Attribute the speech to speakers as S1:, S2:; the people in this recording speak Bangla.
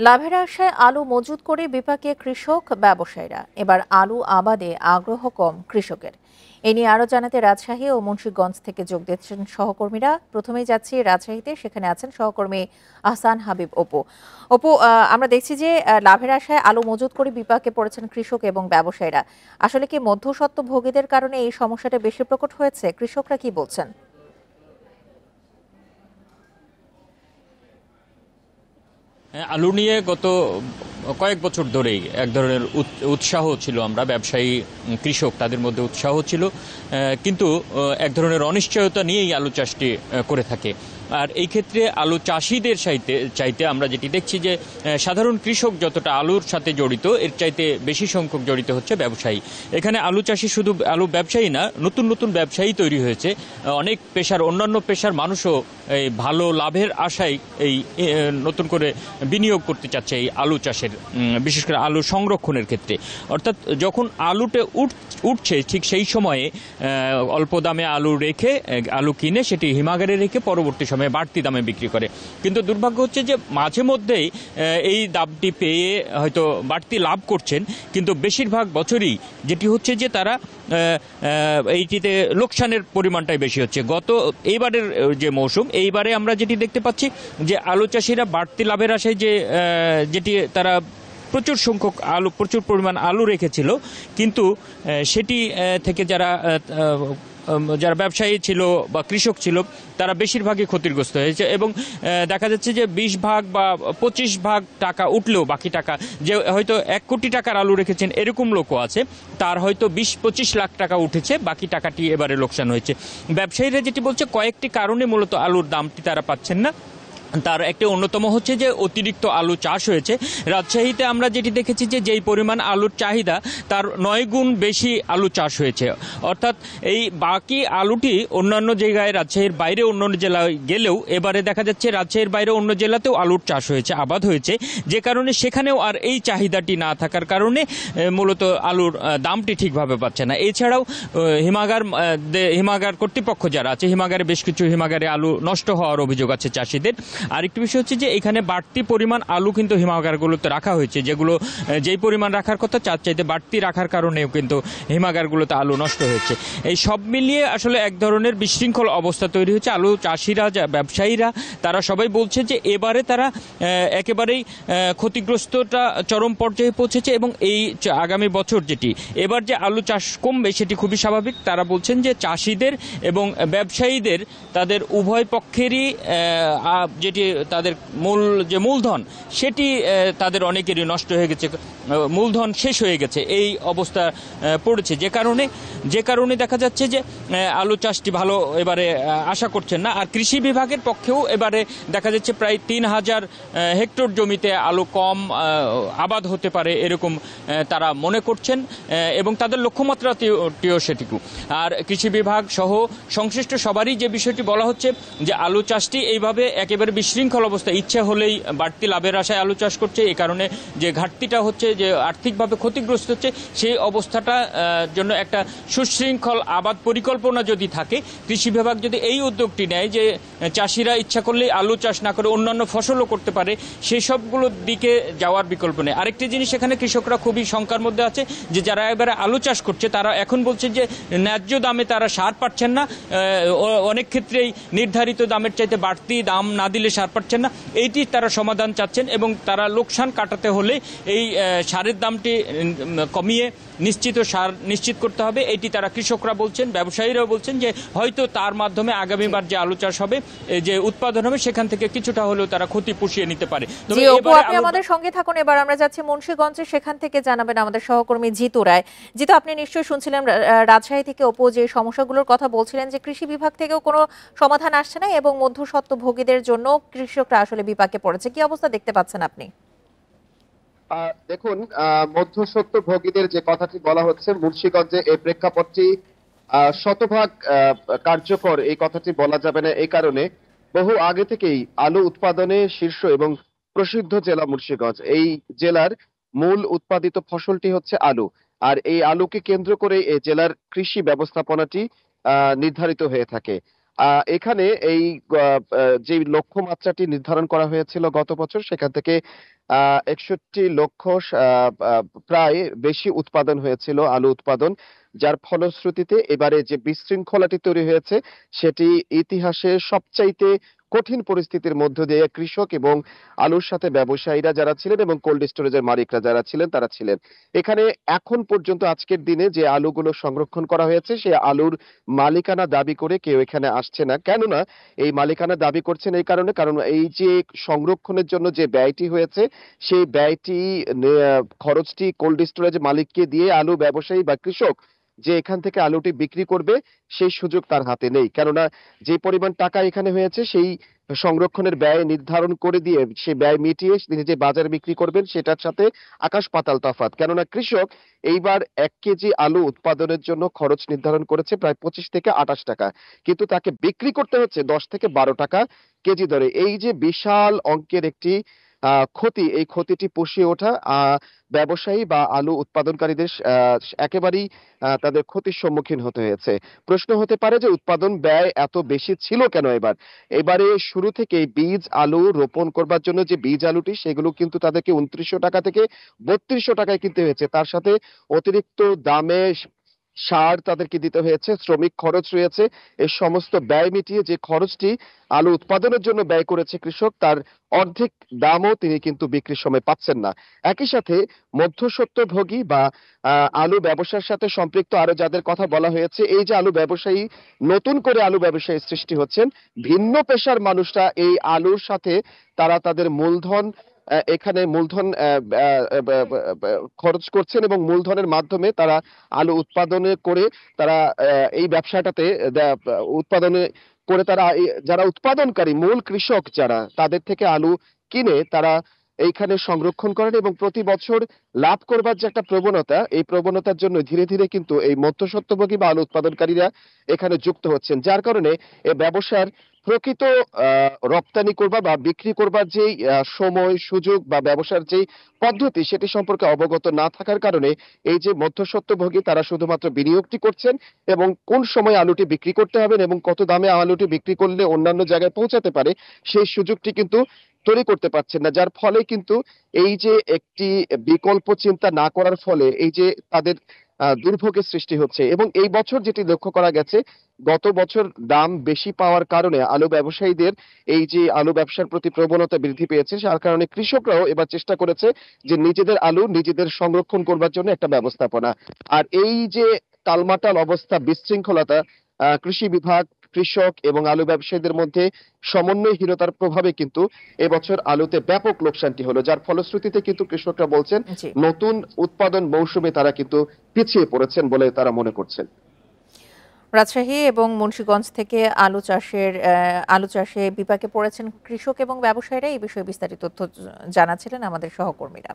S1: লাভের আশায় আলু মজুত করে বিপাকে কৃষক ব্যবসায়ীরা। এবার আলু আবাদে আগ্রহ কম কৃষকের। এ নিয়ে আরো জানাতে রাজশাহী ও মুন্সিগঞ্জ থেকে যোগ দিচ্ছেন সহকর্মীরা। প্রথমেই যাচ্ছি রাজশাহীতে, সেখানে আছেন সহকর্মী আহসান হাবিব অপু। অপু, আমরা দেখছি যে লাভের আশায় আলু মজুত করে বিপাকে পড়েছেন কৃষক এবং ব্যবসায়ীরা। আসলে কি মধ্যস্বত্ব ভোগীদের কারণে এই সমস্যাটা বেশি প্রকট হয়েছে? কৃষকরা কি বলছেন?
S2: আলু নিয়ে গত কয়েক বছর ধরেই এক ধরনের উৎসাহ ছিল, আমরা ব্যবসায়ী কৃষক তাদের মধ্যে উৎসাহ ছিল, কিন্তু এক ধরনের অনিশ্চয়তা নিয়েই আলু চাষটি করে থাকে। আর এই ক্ষেত্রে আলু চাষিদের চাইতে আমরা যেটি দেখছি যে সাধারণ কৃষক যতটা আলুর সাথে জড়িত, এর চাইতে বেশি সংখ্যক জড়িত হচ্ছে ব্যবসায়ী। এখানে আলু চাষি শুধু আলু ব্যবসায়ী না, নতুন নতুন ব্যবসায়ী তৈরি হয়েছে। অনেক অন্যান্য পেশার মানুষও এই ভালো লাভের আশায় এই নতুন করে বিনিয়োগ করতে চাচ্ছে এই আলু চাষের, বিশেষ করে আলু সংরক্ষণের ক্ষেত্রে। অর্থাৎ যখন আলুটা উঠছে ঠিক সেই সময়ে অল্প দামে আলু রেখে, আলু কিনে সেটি হিমাগারে রেখে পরবর্তী সময়ে বাড়তি দামে বিক্রি করে। কিন্তু দুর্ভাগ্য হচ্ছে যে মাঝে মধ্যেই এই দামটি পেয়ে হয়তো বাড়তি লাভ করছেন, কিন্তু বেশিরভাগ বছরই যেটি হচ্ছে যে তারা এইটিতে লোকসানের পরিমাণটাই বেশি হচ্ছে। এইবারের যে মৌসুম, এইবারে আমরা যেটি দেখতে পাচ্ছি যে আলু চাষিরা বাড়তি লাভের আশায় যেটি তারা প্রচুর পরিমাণ আলু রেখেছিল, কিন্তু সেটি থেকে যারা ব্যবসায়ী ছিল বা কৃষক ছিল তারা বেশিরভাগই ক্ষতিগ্রস্ত হয়েছে। এবং দেখা যাচ্ছে যে 20 ভাগ বা 25 ভাগ টাকা উঠলেও বাকি টাকা, যে হয়তো 1 কোটি টাকার আলু রেখেছেন এরকম লোকও আছে, তার হয়তো 20-25 লাখ টাকা উঠেছে, বাকি টাকাটি এবারে লোকসান হয়েছে। ব্যবসায়ীরা যেটি বলছে, কয়েকটি কারণে মূলত আলুর দামটি তারা পাচ্ছেন না। তার একটি অন্যতম হচ্ছে যে অতিরিক্ত আলু চাষ হয়েছে। রাজশাহীতে আমরা যেটি দেখেছি যে যেই পরিমাণ আলুর চাহিদা, তার 9 গুণ বেশি আলু চাষ হয়েছে। অর্থাৎ এই বাকি আলুটি অন্যান্য জায়গায়, রাজশাহীর বাইরে অন্য জেলায় গেলেও এবারে দেখা যাচ্ছে রাজশাহীর বাইরে অন্য জেলাতেও আলুর চাষ হয়েছে, আবাদ হয়েছে, যে কারণে সেখানেও আর এই চাহিদাটি না থাকার কারণে মূলত আলুর দামটি ঠিকভাবে পাচ্ছে না। এছাড়াও হিমাগার কর্তৃপক্ষ যারা আছে, বেশ কিছু হিমাগারে আলু নষ্ট হওয়ার অভিযোগ আছে চাষিদের। আরেকটি বিষয় হচ্ছে যে এখানে বাড়তি পরিমাণ আলু কিন্তু হিমাগারগুলোতে রাখা হয়েছে, যেগুলো যেই পরিমাণ রাখার কথা তার চাইতে বাড়তি রাখার কারণেও কিন্তু হিমাগারগুলোতে আলু নষ্ট হয়েছে। এই সব মিলিয়ে আসলে এক ধরনের বিশৃঙ্খল অবস্থা তৈরি হয়েছে। আলু চাষিরা, ব্যবসায়ীরা, তারা সবাই বলছে যে এবারে তারা একেবারেই ক্ষতিগ্রস্তটা চরম পর্যায়ে পৌঁছেছে, এবং এই আগামী বছর এবার যে আলু চাষ কমবে সেটি খুবই স্বাভাবিক। তারা বলছেন যে চাষিদের এবং ব্যবসায়ীদের, তাদের উভয় পক্ষেরই তাদের মূলধন, সেটি তাদের অনেকেরই নষ্ট হয়ে গেছে, মূলধন শেষ হয়ে গেছে, এই অবস্থা পড়েছে, যে কারণে দেখা যাচ্ছে যে আলু চাষটি ভালো এবারে আশা করছেন না। আর কৃষি বিভাগের পক্ষেও এবারে দেখা যাচ্ছে প্রায় 3000 হেক্টর জমিতে আলু কম আবাদ হতে পারে এরকম তারা মনে করছেন, এবং তাদের লক্ষ্যমাত্রাটিও সেটিকু। আর কৃষি বিভাগ সহ সংশ্লিষ্ট সবারই যে বিষয়টি বলা হচ্ছে যে আলু চাষটি এইভাবে একেবারে বিশৃঙ্খল অবস্থা, ইচ্ছে হলেই বাড়তি লাভের আশায় আলু চাষ করছে, এই কারণে যে ঘাটতিটা হচ্ছে, যে আর্থিকভাবে ক্ষতিগ্রস্ত হচ্ছে, সেই অবস্থাটা জন্য একটা সুশৃঙ্খল আবাদ পরিকল্পনা যদি থাকে, কৃষি বিভাগ যদি এই উদ্যোগটি নেয় যে চাষিরা ইচ্ছা করলেই আলু চাষ না করে অন্যান্য ফসলও করতে পারে, সেই সবগুলোর দিকে যাওয়ার বিকল্প নেই। আরেকটি জিনিস, এখানে কৃষকরা খুবই শঙ্কার মধ্যে আছে যে যারা এবারে আলু চাষ করছে তারা এখন বলছে যে ন্যায্য দামে তারা সার পাচ্ছেন না, অনেক ক্ষেত্রেই নির্ধারিত দামের চাইতে বাড়তি দাম না দিলে সার পাচ্ছেন না। এইটি তারা সমাধান চাচ্ছেন, এবং তারা লোকসান কাটাতে হলে এই সারের দামটি কমিয়ে নিশ্চিত সার নিশ্চিত করতে হবে, এটি তারা কৃষকরা বলছেন। ব্যবসায়ীরাও বলছেন যে হয়তো তার মাধ্যমে আগামীবার যে আলু চাষ হবে, যে উৎপাদন হবে, সেখান থেকে কিছুটা হলেও তারা ক্ষতি পুষিয়ে নিতে পারে।
S1: আপনি আমাদের সঙ্গে থাকুন। এবার আমরা যাচ্ছি মুন্সিগঞ্জে, সেখান থেকে জানাবেন আমাদের সহকর্মী জিতু রায়। জিতু, আপনি নিশ্চয়ই শুনছিলেন রাজশাহী থেকে অপু যে সমস্যাগুলোর কথা বলছিলেন, যে কৃষি বিভাগ থেকেও কোনো সমাধান আসছে না এবং মধ্যস্বত্ব ভোগীদের জন্য কৃষকরা আসলে বিপাকে পড়েছে। কি অবস্থা দেখতে পাচ্ছেন আপনি?
S3: দেখুন, মধ্যস্বত্ব ভোগীদের যে কথাটি বলা হচ্ছে মুন্সিগঞ্জে, এই প্রেক্ষাপটটি শতভাগ কার্যকর এই কথাটি বলা যাবে না। এই কারণে বহু আগে থেকেই আলু উৎপাদনে শীর্ষ এবং প্রসিদ্ধ জেলা মুন্সিগঞ্জ। এই জেলার মূল উৎপাদিত ফসলটি হচ্ছে আলু, আর এই আলুকে কেন্দ্র করে এই জেলার কৃষি ব্যবস্থাপনাটি নির্ধারিত হয়ে থাকে। এখানে এই যে লক্ষ্যমাত্রাটি নির্ধারণ করা হয়েছিল গত বছর, সেখান থেকে 61 লক্ষ প্রায় বেশি উৎপাদন হয়েছিল আলু উৎপাদন, যার ফলশ্রুতিতে এবারে যে বিশৃঙ্খলাটি তৈরি হয়েছে সেটি ইতিহাসের সবচাইতে কঠিন পরিস্থিতির মধ্য দিয়ে কৃষক এবং আলুর সাথে ব্যবসায়ীরা যারা ছিলেন এবং কোল্ড স্টোরেজের মালিকরা যারা ছিলেন তারা ছিলেন। এখানে এখন পর্যন্ত আজকের দিনে যে আলুগুলো সংরক্ষণ করা হয়েছে সেই আলুর মালিকানা দাবি করে কেউ এখানে আসছে না। কেননা এই মালিকানা দাবি করছেন এই কারণে, কারণ এই যে সংরক্ষণের জন্য যে ব্যয়টি হয়েছে সেই ব্যয়টি খরচটি কোল্ড স্টোরেজ মালিককে দিয়ে আলু ব্যবসায়ী বা কৃষক যে এখান থেকে আলুটি বিক্রি করবে সেই সুযোগ তার হাতে নেই। কেননা যে পরিমাণ টাকা এখানে হয়েছে সেই সংরক্ষণের ব্যয় নির্ধারণ করে দিয়ে সে ব্যয় মিটিয়ে তিনি যে বাজারে বিক্রি করবেন সেটার সাথে আকাশ পাতাল তফাৎ। কেননা কৃষক এইবার 1 কেজি আলু উৎপাদনের জন্য খরচ নির্ধারণ করেছে প্রায় 25 থেকে 28 টাকা, কিন্তু তাকে বিক্রি করতে হচ্ছে 10 থেকে 12 টাকা কেজি দরে। এই যে বিশাল অঙ্কের একটি ক্ষতি, এই ক্ষতিটি পুষিয়ে ওঠা ব্যবসায়ী বা আলু উৎপাদনকারীদের একেবারেই তাদের ক্ষতির সম্মুখীন হতে হয়েছে। প্রশ্ন হতে পারে যে উৎপাদন ব্যয় এত বেশি ছিল কেন এবার? এবারে শুরু থেকেই বীজ আলু রোপণ করবার জন্য যে বীজ আলুটি সেগুলো কিন্তু তাদেরকে 2900 টাকা থেকে 3200 টাকায় কিনতে হয়েছে। তার সাথে অতিরিক্ত দামে সার তাদেরকে দিতে হয়েছে, শ্রমিক খরচ রয়েছে। এই সমস্ত ব্যয় মিটিয়ে যে খরচটি আলু উৎপাদনের জন্য ব্যয় করেছে কৃষক, তার অর্ধেক দামও তিনি কিন্তু বিক্রির সময় পাচ্ছেন না। একই সাথে মধ্যস্বত্বভোগী বা আলু ব্যবসার সাথে সম্পৃক্ত আরো যাদের কথা বলা হয়েছে, এই যে আলু ব্যবসায়ী, নতুন করে আলু ব্যবসায়ী সৃষ্টি হচ্ছেন, ভিন্ন পেশার মানুষরা এই আলুর সাথে তারা তাদের মূলধন এখানে মূলধন খরচ করছেন এবং মূলধনের মাধ্যমে তারা আলু উৎপাদনে করে তারা এই ব্যবসাটাতে উৎপাদনে করে তারা যারা উৎপাদনকারী মূল কৃষক যারা তাদের থেকে আলু কিনে তারা এইখানে সংরক্ষণ করেন এবং প্রতি বছর লাভ করবার যে একটা প্রবণতা, এই প্রবণতার জন্য ধীরে ধীরে কিন্তু এই মধ্যস্বত্বভোগী বা আলু উৎপাদনকারীরা এখানে যুক্ত হচ্ছেন, যার কারণে এই ব্যবসার প্রকৃত রপ্তানি করবার বা বিক্রি করবার যেই সময় সুযোগ বা ব্যবসার যেই পদ্ধতি সেটি সম্পর্কে অবগত না থাকার কারণে এই যে মধ্যস্বত্বভোগী তারা শুধুমাত্র বিনিয়োগটি করছেন এবং কোন সময় আলুটি বিক্রি করতে হবে এবং কত দামে আলুটি বিক্রি করলে অন্যান্য জায়গায় পৌঁছাতে পারে সেই সুযোগটি কিন্তু তৈরি করতে পারছেন না, যার ফলে কিন্তু এই যে একটি বিকল্প চিন্তা না করার ফলে এই যে তাদের দুর্ভোগের সৃষ্টি হচ্ছে। এবং এই বছর যেটি লক্ষ্য করা গেছে, গত বছর দাম বেশি পাওয়ার কারণে আলু ব্যবসায়ীদের এই যে আলু ব্যবসার প্রতি প্রবণতা বৃদ্ধি পেয়েছে, যার কারণে কৃষকরাও এবার চেষ্টা করেছে যে নিজেদের আলু নিজেদের সংরক্ষণ করবার জন্য একটা ব্যবস্থাপনা। আর এই যে টালমাটাল অবস্থা, বিশৃঙ্খলতা, কৃষি বিভাগ, কৃষক এবং আলু ব্যবসায়ীদের মধ্যে সমন্বয়হীনতার প্রভাবে কিন্তু এবছর আলুতে ব্যাপক লোকসানটি হলো, যার ফলশ্রুতিতে কিন্তু কৃষকরা বলছেন
S1: জি।
S3: নতুন উৎপাদন মৌসুমে তারা কিন্তু পিছিয়ে পড়েছেন বলে তারা মনে করছেন।
S1: রাজশাহী এবং মুন্সিগঞ্জ থেকে আলু চাষে বিপাকে পড়েছেন কৃষক এবং ব্যবসায়ীরা, এই বিষয়ে বিস্তারিত তথ্য জানাচ্ছিলেন আমাদের সহকর্মীরা।